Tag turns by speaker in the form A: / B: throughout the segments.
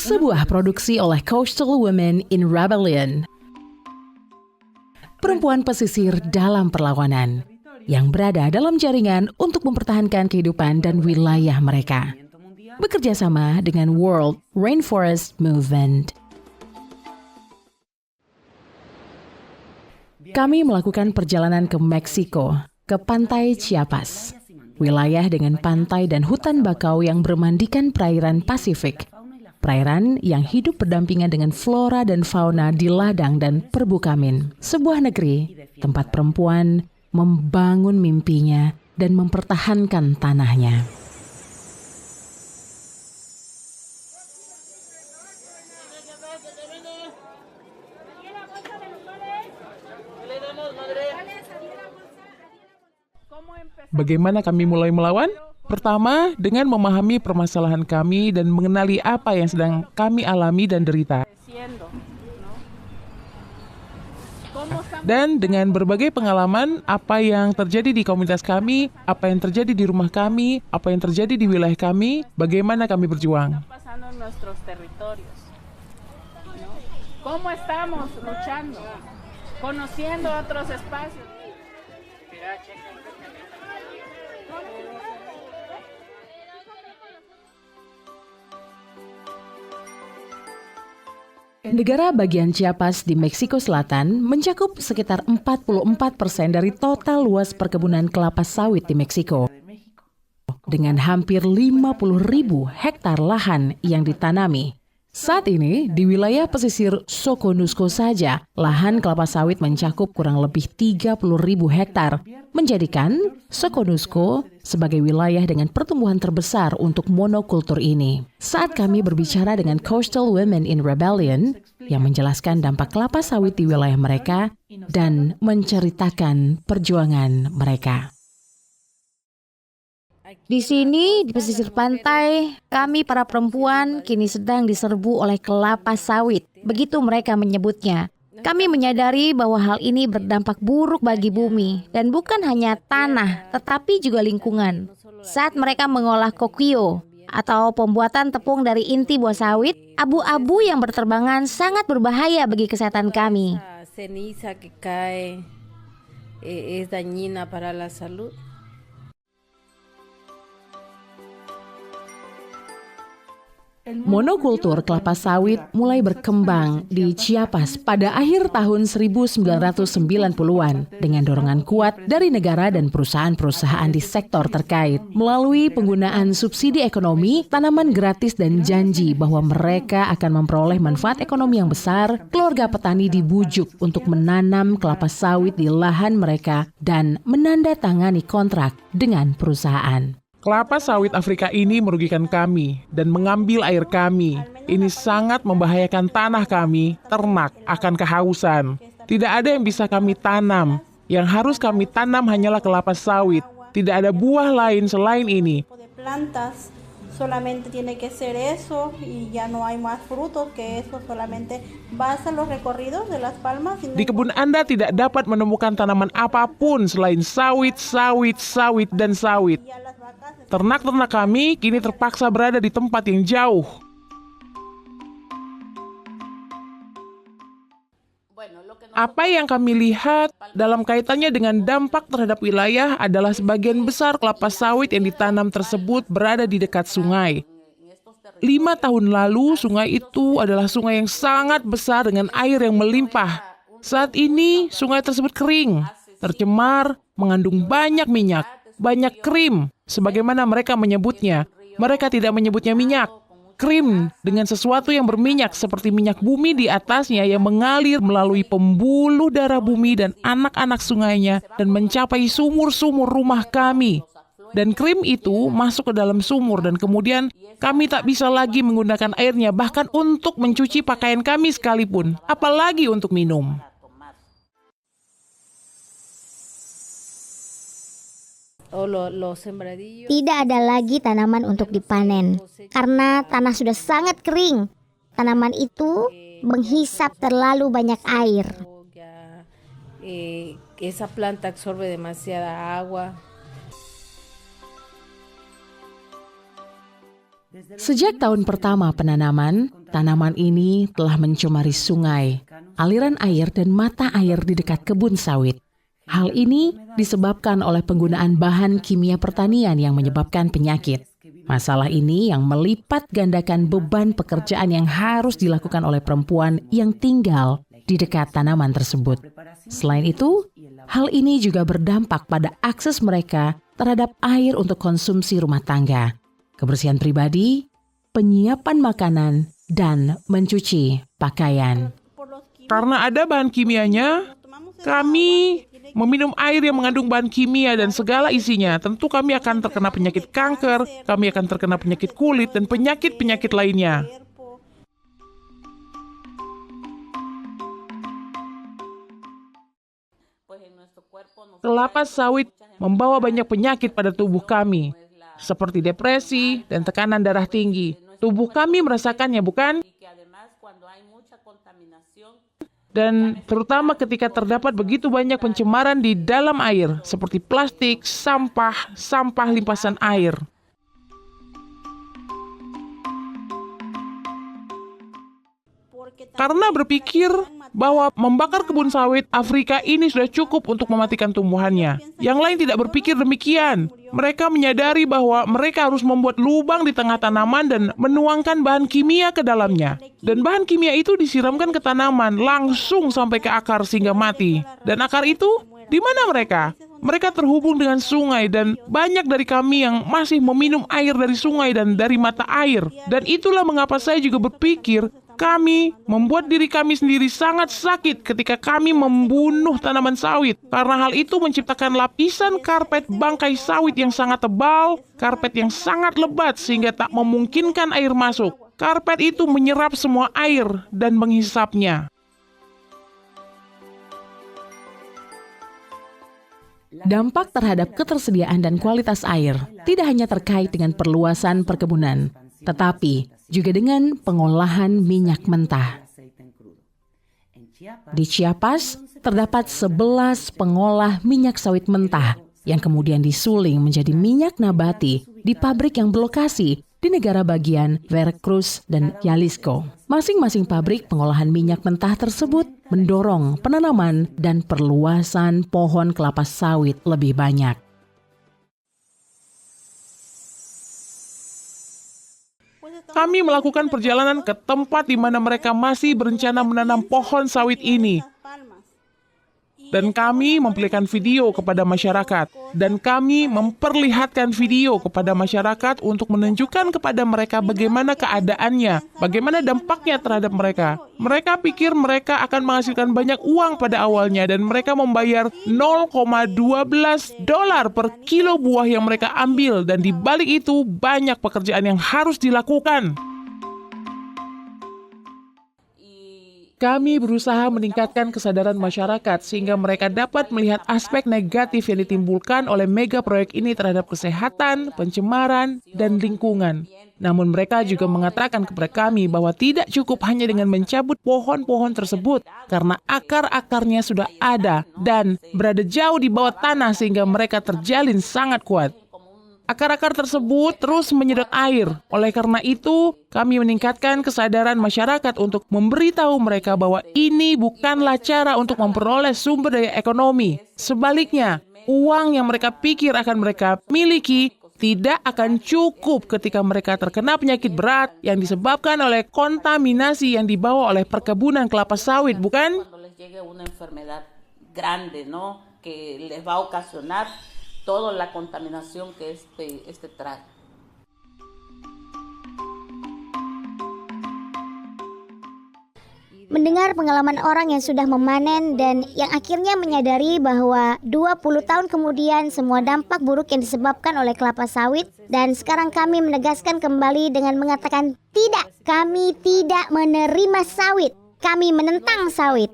A: sebuah produksi oleh Coastal Women in Rebellion. Perempuan pesisir dalam perlawanan yang berada dalam jaringan untuk mempertahankan kehidupan dan wilayah mereka. Bekerja sama dengan World Rainforest Movement. Kami melakukan perjalanan ke Meksiko, ke pantai Chiapas. Wilayah dengan pantai dan hutan bakau yang bermandikan perairan Pasifik. Perairan yang hidup berdampingan dengan flora dan fauna di ladang dan perbukitan. Sebuah negeri tempat perempuan membangun mimpinya dan mempertahankan tanahnya.
B: Bagaimana kami mulai melawan? Pertama, dengan memahami permasalahan kami dan mengenali apa yang sedang kami alami dan derita. Dan dengan berbagai pengalaman, apa yang terjadi di komunitas kami, apa yang terjadi di rumah kami, apa yang terjadi di wilayah kami, bagaimana kami berjuang.
C: ¿Cómo estamos luchando? Conociendo otros espacios.
A: Negara bagian Chiapas di Meksiko Selatan mencakup sekitar 44% dari total luas perkebunan kelapa sawit di Meksiko. Dengan hampir 50.000 hektar lahan yang ditanami. Saat ini, di wilayah pesisir Soconusco saja, lahan kelapa sawit mencakup kurang lebih 30.000 hektar, menjadikan Soconusco sebagai wilayah dengan pertumbuhan terbesar untuk monokultur ini. Saat kami berbicara dengan Coastal Women in Rebellion, yang menjelaskan dampak kelapa sawit di wilayah mereka dan menceritakan perjuangan mereka.
D: Di sini, di pesisir pantai, kami para perempuan kini sedang diserbu oleh kelapa sawit. Begitu mereka menyebutnya. Kami menyadari bahwa hal ini berdampak buruk bagi bumi. Dan bukan hanya tanah, tetapi juga lingkungan. Saat mereka mengolah kokio, atau pembuatan tepung dari inti buah sawit, abu-abu yang berterbangan sangat berbahaya bagi kesehatan kami.
E: Ceniza que cae es dañina para la salud.
A: Monokultur kelapa sawit mulai berkembang di Chiapas pada akhir tahun 1990-an dengan dorongan kuat dari negara dan perusahaan-perusahaan di sektor terkait. Melalui penggunaan subsidi ekonomi, tanaman gratis dan janji bahwa mereka akan memperoleh manfaat ekonomi yang besar, keluarga petani dibujuk untuk menanam kelapa sawit di lahan mereka dan menandatangani kontrak dengan perusahaan.
B: Kelapa sawit Afrika ini merugikan kami dan mengambil air kami. Ini sangat membahayakan tanah kami, ternak akan kehausan. Tidak ada yang bisa kami tanam. Yang harus kami tanam hanyalah kelapa sawit. Tidak ada buah lain selain ini.
F: Solamente tiene que ser eso y ya no hay más frutos que eso, solamente vas a los recorridos de Las Palmas.
B: Di kebun Anda tidak dapat menemukan tanaman apapun selain sawit, sawit, sawit, dan sawit. Ternak-ternak kami kini terpaksa berada di tempat yang jauh. Apa yang kami lihat dalam kaitannya dengan dampak terhadap wilayah adalah sebagian besar kelapa sawit yang ditanam tersebut berada di dekat sungai. 5 tahun lalu, sungai itu adalah sungai yang sangat besar dengan air yang melimpah. Saat ini, sungai tersebut kering, tercemar, mengandung banyak minyak, banyak krim, sebagaimana mereka menyebutnya. Mereka tidak menyebutnya minyak. Krim dengan sesuatu yang berminyak seperti minyak bumi di atasnya yang mengalir melalui pembuluh darah bumi dan anak-anak sungainya dan mencapai sumur-sumur rumah kami. Dan krim itu masuk ke dalam sumur dan kemudian kami tak bisa lagi menggunakan airnya bahkan untuk mencuci pakaian kami sekalipun, apalagi untuk minum.
D: Tidak ada lagi tanaman untuk dipanen karena tanah sudah sangat kering. Tanaman itu menghisap terlalu banyak air.
E: Esa planta absorbe demasiada agua.
A: Sejak tahun pertama penanaman, Tanaman ini telah mencemari sungai, aliran air dan mata air di dekat kebun sawit. Hal ini disebabkan oleh penggunaan bahan kimia pertanian yang menyebabkan penyakit. Masalah ini yang melipat gandakan beban pekerjaan yang harus dilakukan oleh perempuan yang tinggal di dekat tanaman tersebut. Selain itu, hal ini juga berdampak pada akses mereka terhadap air untuk konsumsi rumah tangga, kebersihan pribadi, penyiapan makanan, dan mencuci pakaian.
B: Karena ada bahan kimianya, kami meminum air yang mengandung bahan kimia dan segala isinya. Tentu kami akan terkena penyakit kanker, kami akan terkena penyakit kulit, dan penyakit-penyakit lainnya. Kelapa sawit membawa banyak penyakit pada tubuh kami, seperti depresi dan tekanan darah tinggi. Tubuh kami merasakannya, bukan? Dan terutama ketika terdapat begitu banyak pencemaran di dalam air, seperti plastik, sampah limpasan air. Karena berpikir bahwa membakar kebun sawit Afrika ini sudah cukup untuk mematikan tumbuhannya. Yang lain tidak berpikir demikian. Mereka menyadari bahwa mereka harus membuat lubang di tengah tanaman dan menuangkan bahan kimia ke dalamnya. Dan bahan kimia itu disiramkan ke tanaman langsung sampai ke akar sehingga mati. Dan akar itu, di mana mereka? Mereka terhubung dengan sungai dan banyak dari kami yang masih meminum air dari sungai dan dari mata air. Dan itulah mengapa saya juga berpikir kami membuat diri kami sendiri sangat sakit ketika kami membunuh tanaman sawit. Karena hal itu menciptakan lapisan karpet bangkai sawit yang sangat tebal, karpet yang sangat lebat sehingga tak memungkinkan air masuk. Karpet itu menyerap semua air dan menghisapnya.
A: Dampak terhadap ketersediaan dan kualitas air tidak hanya terkait dengan perluasan perkebunan, tetapi juga dengan pengolahan minyak mentah. Di Chiapas, terdapat 11 pengolah minyak sawit mentah yang kemudian disuling menjadi minyak nabati di pabrik yang berlokasi di negara bagian Veracruz dan Jalisco. Masing-masing pabrik pengolahan minyak mentah tersebut mendorong penanaman dan perluasan pohon kelapa sawit lebih banyak.
B: Kami melakukan perjalanan ke tempat di mana mereka masih berencana menanam pohon sawit ini. Dan kami memperlihatkan video kepada masyarakat. Dan kami memperlihatkan video kepada masyarakat untuk menunjukkan kepada mereka bagaimana keadaannya, bagaimana dampaknya terhadap mereka. Mereka pikir mereka akan menghasilkan banyak uang pada awalnya dan mereka membayar $0,12 per kilo buah yang mereka ambil. Dan di balik itu banyak pekerjaan yang harus dilakukan. Kami berusaha meningkatkan kesadaran masyarakat sehingga mereka dapat melihat aspek negatif yang ditimbulkan oleh mega proyek ini terhadap kesehatan, pencemaran, dan lingkungan. Namun mereka juga mengatakan kepada kami bahwa tidak cukup hanya dengan mencabut pohon-pohon tersebut karena akar-akarnya sudah ada dan berada jauh di bawah tanah sehingga mereka terjalin sangat kuat. Akar-akar tersebut terus menyedot air. Oleh karena itu, kami meningkatkan kesadaran masyarakat untuk memberitahu mereka bahwa ini bukanlah cara untuk memperoleh sumber daya ekonomi. Sebaliknya, uang yang mereka pikir akan mereka miliki tidak akan cukup ketika mereka terkena penyakit berat yang disebabkan oleh kontaminasi yang dibawa oleh perkebunan kelapa sawit, bukan?
G: Toda la contaminación que este trae.
H: Mendengar pengalaman orang yang sudah memanen dan yang akhirnya menyadari bahwa 20 tahun kemudian semua dampak buruk yang disebabkan oleh kelapa sawit, dan sekarang kami menegaskan kembali dengan mengatakan tidak, kami tidak menerima sawit, kami menentang sawit.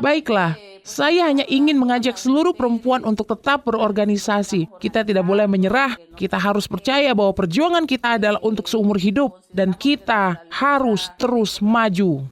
B: Baiklah, saya hanya ingin mengajak seluruh perempuan untuk tetap berorganisasi. Kita tidak boleh menyerah, kita harus percaya bahwa perjuangan kita adalah untuk seumur hidup, dan kita harus terus maju.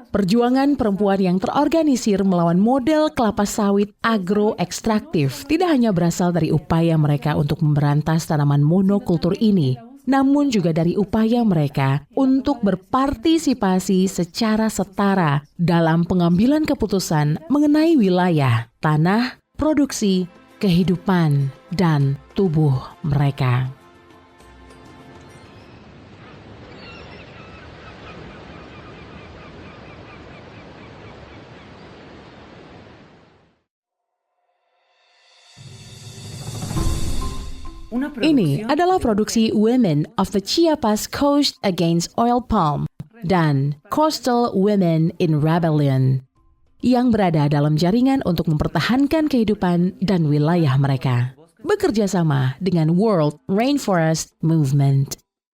A: Perjuangan perempuan yang terorganisir melawan model kelapa sawit agro-ekstraktif tidak hanya berasal dari upaya mereka untuk memberantas tanaman monokultur ini, namun juga dari upaya mereka untuk berpartisipasi secara setara dalam pengambilan keputusan mengenai wilayah, tanah, produksi, kehidupan, dan tubuh mereka. Ini adalah produksi Women of the Chiapas Coast Against Oil Palm dan Coastal Women in Rebellion yang berada dalam jaringan untuk mempertahankan kehidupan dan wilayah mereka, bekerja sama dengan World Rainforest Movement.